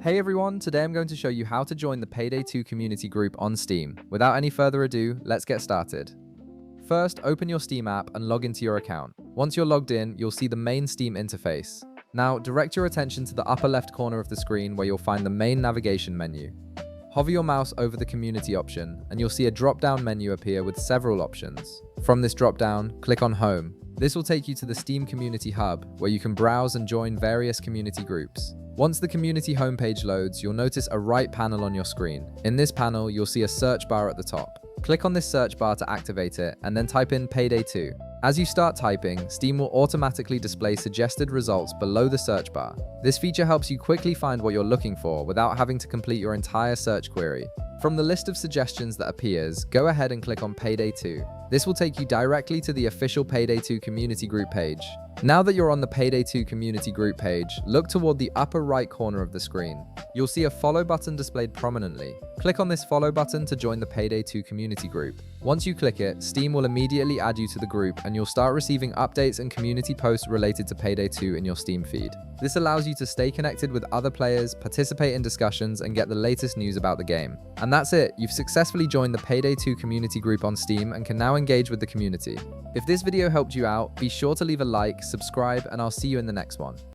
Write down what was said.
Hey everyone, today I'm going to show you how to join the Payday 2 community group on Steam. Without any further ado, let's get started. First, open your Steam app and log into your account. Once you're logged in, you'll see the main Steam interface. Now, direct your attention to the upper left corner of the screen where you'll find the main navigation menu. Hover your mouse over the community option, and you'll see a drop-down menu appear with several options. From this drop-down, click on Home. This will take you to the Steam Community Hub, where you can browse and join various community groups. Once the community homepage loads, you'll notice a right panel on your screen. In this panel, you'll see a search bar at the top. Click on this search bar to activate it, and then type in Payday 2. As you start typing, Steam will automatically display suggested results below the search bar. This feature helps you quickly find what you're looking for without having to complete your entire search query. From the list of suggestions that appears, go ahead and click on Payday 2. This will take you directly to the official Payday 2 community group page. Now that you're on the Payday 2 community group page, look toward the upper right corner of the screen. You'll see a follow button displayed prominently. Click on this follow button to join the Payday 2 community group. Once you click it, Steam will immediately add you to the group and you'll start receiving updates and community posts related to Payday 2 in your Steam feed. This allows you to stay connected with other players, participate in discussions, and get the latest news about the game. And that's it, you've successfully joined the Payday 2 community group on Steam and can now engage with the community. If this video helped you out, be sure to leave a like, subscribe, and I'll see you in the next one.